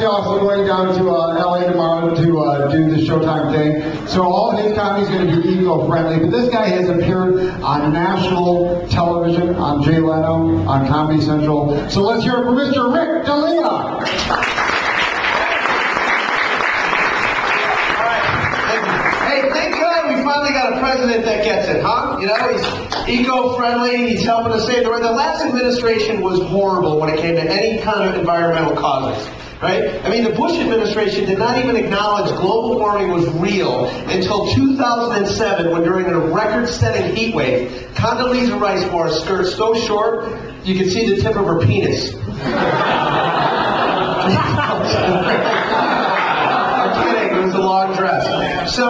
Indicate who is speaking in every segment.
Speaker 1: Also going down to LA tomorrow to do the Showtime thing. So all his comedy is going to be eco-friendly. But this guy has appeared on national television, on Jay Leno, on Comedy Central. So let's hear it for Mr. Rick D'Elia.
Speaker 2: Hey, thank God we finally got a president that gets it, huh? You know, he's eco-friendly, he's helping us save the world. The last administration was horrible when it came to any kind of environmental causes. Right? I mean, the Bush administration did not even acknowledge global warming was real until 2007, when during a record-setting heat wave, Condoleezza Rice wore a skirt so short you could see the tip of her penis. I'm kidding. It was a long dress. So,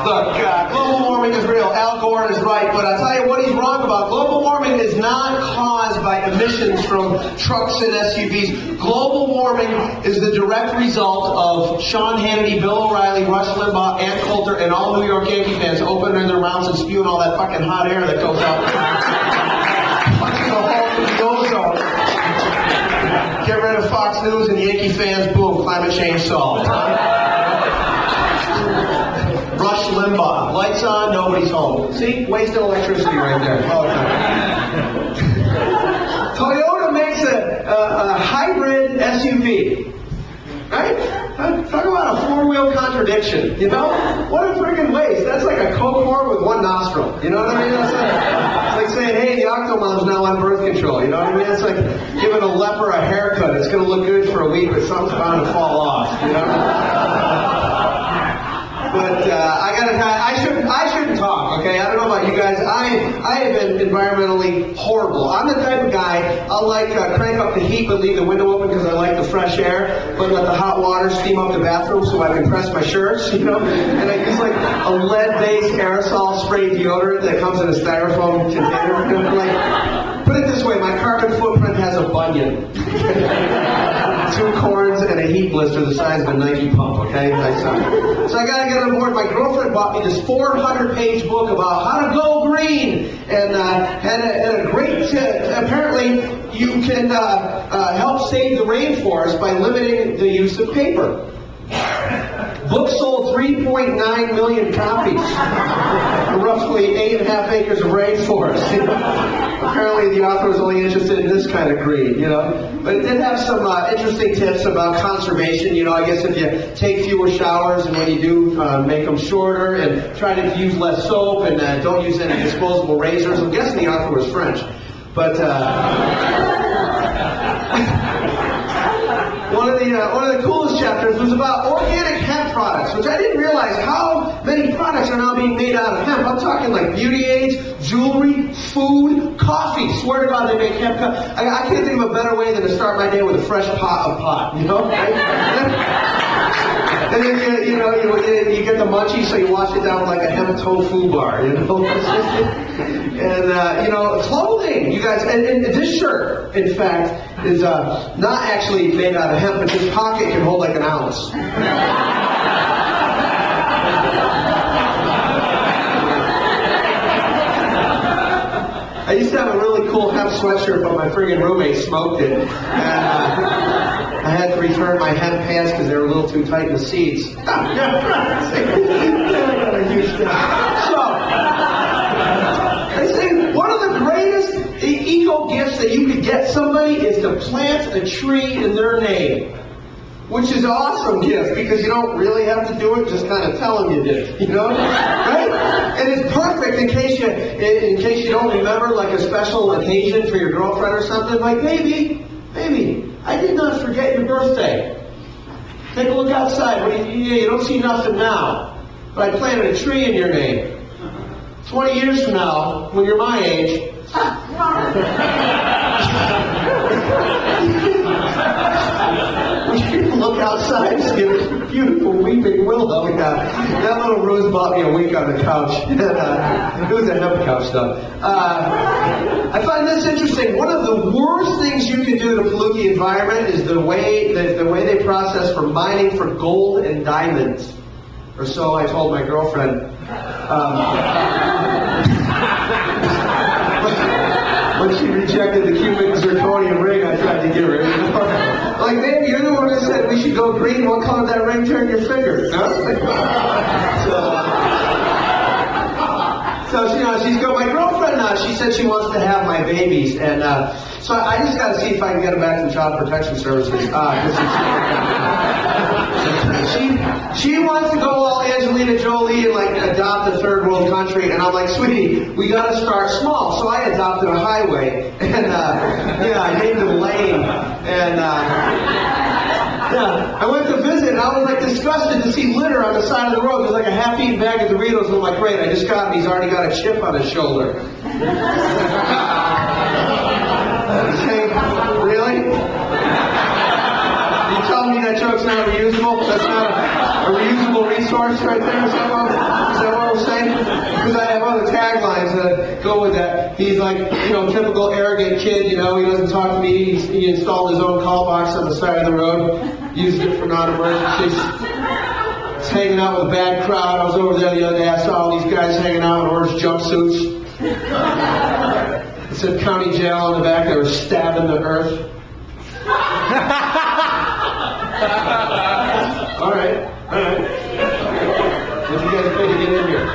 Speaker 2: look, global warming is real. Al Gore is right, but I'll tell you what he's wrong about. Global warming is not caused by emissions from trucks and SUVs. Global warming is the direct result of Sean Hannity, Bill O'Reilly, Rush Limbaugh, Ann Coulter, and all New York Yankee fans opening their mouths and spewing all that fucking hot air that goes out. Punching a hole in the ozone. Get rid of Fox News and Yankee fans, boom, climate change solved. Rush Limbaugh, lights on, nobody's home. See, wasted electricity right there. Toyota makes a hybrid SUV, right? Talk about a four-wheel contradiction, you know? What a friggin' waste. That's like a Coke horn with one nostril, you know what I mean? It's like saying, hey, the Octomom's now on birth control, you know what I mean? It's like giving a leper a haircut. It's going to look good for a week, but something's bound to fall off, you know? But I shouldn't talk, okay? I don't know about you guys. I have been environmentally horrible. I'm the type of guy, I'll crank up the heat but leave the window open because I like the fresh air, but let the hot water steam up the bathroom so I can press my shirts, you know? And I use like a lead-based aerosol spray deodorant that comes in a styrofoam container. You know, like, put it this way, my carbon footprint has a bunion. 2 corns and a heat blister the size of a Nike pump, okay? So I gotta get on board. My girlfriend bought me this 400-page book about how to go green, and a great tip. Apparently, you can help save the rainforest by limiting the use of paper. Book sold 3.9 million copies. Roughly 8.5 acres of rainforest. Apparently the author was only interested in this kind of green, you know. But it did have some interesting tips about conservation. You know, I guess if you take fewer showers and when you do, make them shorter, and try to use less soap, and don't use any disposable razors. I'm guessing the author was French. But one of the coolest chapters was about organic hemp products, which I didn't realize how many products are now being made out of hemp. I'm talking like beauty aids, jewelry, food, coffee. Swear to God, they make hemp. I can't think of a better way than to start my day with a fresh pot of pot, you know? Right? And then you get the munchies, so you wash it down with like a hemp tofu bar, you know? And clothing, you guys, and this shirt, in fact, is not actually made out of hemp, but this pocket can hold like an ounce. I used to have a really cool hemp sweatshirt, but my friggin' roommate smoked it. And I had to return my hemp pants because they were a little too tight in the seats. So, I say one of the greatest eco gifts that you could get somebody is to plant a tree in their name. Which is an awesome gift because you don't really have to do it, just kind of tell them you did, you know? Right? And it's perfect in case you don't remember like a special occasion for your girlfriend or something. Like, baby, I did not forget your birthday. Take a look outside. You don't see nothing now. But I planted a tree in your name. 20 years from now, when you're my age, look outside, see a beautiful weeping willow. That little rose bought me a week on the couch. It was a hemp couch, though. I find this interesting. One of the worst things you can do to pollute the environment is the way they process for mining for gold and diamonds. Or so I told my girlfriend. When she rejected the cubic zirconium ring I tried to give her. Like, baby, you're the one who said we should go green. What color that ring turn your finger? No? So she's got my girlfriend now. She said she wants to have my babies, and so I just got to see if I can get them back from Child Protection Services. She wants to go all Angelina Jolie and like adopt a third world country, and I'm like, sweetie, we got to start small. So I adopted a highway, and I named him Lane, and I went to visit, and I was like disgusted to see litter on the side of the road. There's like a half-eaten bag of Doritos, and I'm like, great, I just got him. He's already got a chip on his shoulder. Saying, really? You telling me that joke's not reusable? That's not a reusable resource right there? Is that what we're saying? Because I have other taglines that go with that. He's like, typical arrogant kid, he doesn't talk to me. He installed his own call box on the side of the road, used it for non-emergencies. He's hanging out with a bad crowd. I was over there the other day, I saw all these guys hanging out in orange jumpsuits. It said county jail on the back. They were stabbing the earth. All right. What you guys pay to get in here?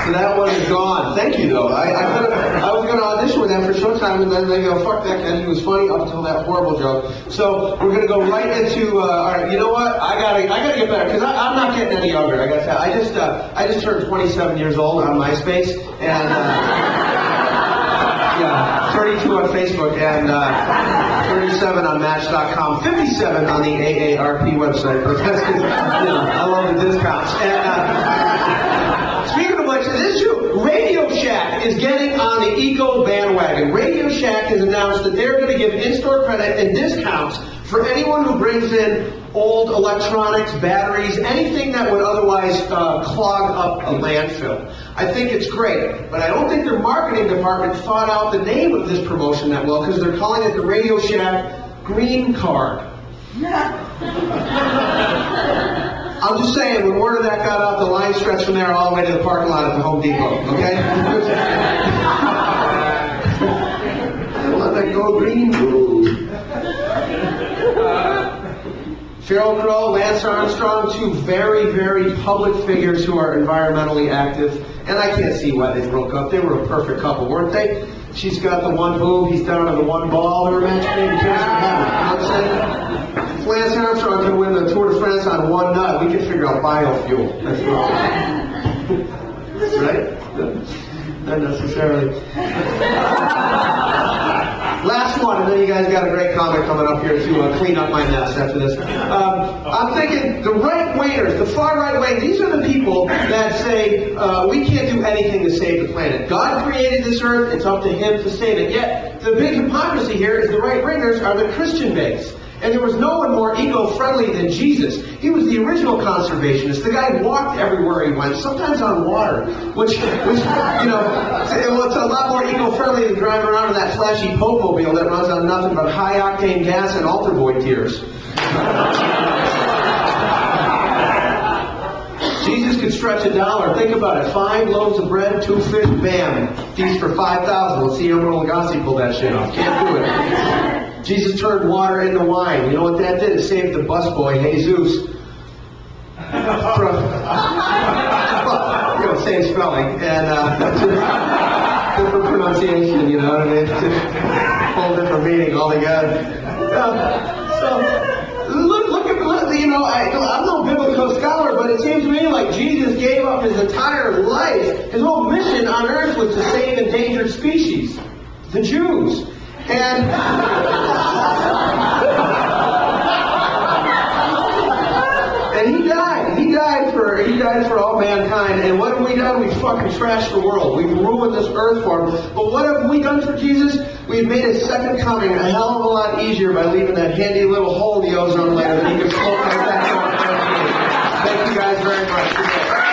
Speaker 2: So that one is gone. Thank you, though. I was going to audition with them for Showtime, and then they go, fuck that guy. He was funny up until that horrible joke. So we're going to go right into. All right, you know what? I gotta get better because I'm not getting any younger. I got to. I just turned 27 years old on MySpace, and 32 on Facebook, and 37 on Match.com, 57 on the AARP website. Because I love the discounts. And speaking of which, this is true. Radio Shack is getting on the eco bandwagon. Radio Shack has announced that they're going to give in-store credit and discounts for anyone who brings in old electronics, batteries, anything that would otherwise clog up a landfill. I think it's great, but I don't think their marketing department thought out the name of this promotion that well, because they're calling it the Radio Shack Green Card. I'm just saying, when word of that got out, the line stretched from there all the way to the parking lot at the Home Depot, okay? Let that go green. Sheryl Crow, Lance Armstrong, two very, very public figures who are environmentally active. And I can't see why they broke up. They were a perfect couple, weren't they? She's got the one boob, he's down to the one ball. They were meant to be. You know what I'm saying? If Lance Armstrong can win the Tour de France on one nut, we can figure out biofuel. That's right. Right? Not necessarily. Last one, and then you guys got a great comic coming up here to clean up my mess after this. I'm thinking the right-wingers, the far-right wing, these are the people that say we can't do anything to save the planet. God created this earth, it's up to Him to save it. Yet, the big hypocrisy here is the right-wingers are the Christian base. And there was no one more eco-friendly than Jesus. He was the original conservationist. The guy walked everywhere he went, sometimes on water, which it's a lot more eco-friendly than driving around in that flashy Pope-mobile that runs on nothing but high-octane gas and altar boy tears. Jesus could stretch $1. Think about it. 5 loaves of bread, 2 fish, bam. Feast for 5,000. Let's see how Lagasse pulled that shit off. Can't do it. Jesus turned water into wine. You know what that did? It saved the busboy, Jesus. Same spelling. And different pronunciation, you know what I mean? Whole different meaning altogether. I'm no biblical scholar, but it seems to me like Jesus gave up his entire life. His whole mission on earth was to save endangered species, the Jews. And he died. He died for all mankind. And what have we done? We fucking trashed the world. We've ruined this earth for him. But what have we done for Jesus? We've made his second coming a hell of a lot easier by leaving that handy little hole in the ozone layer that he can float right back on. Thank you guys very much.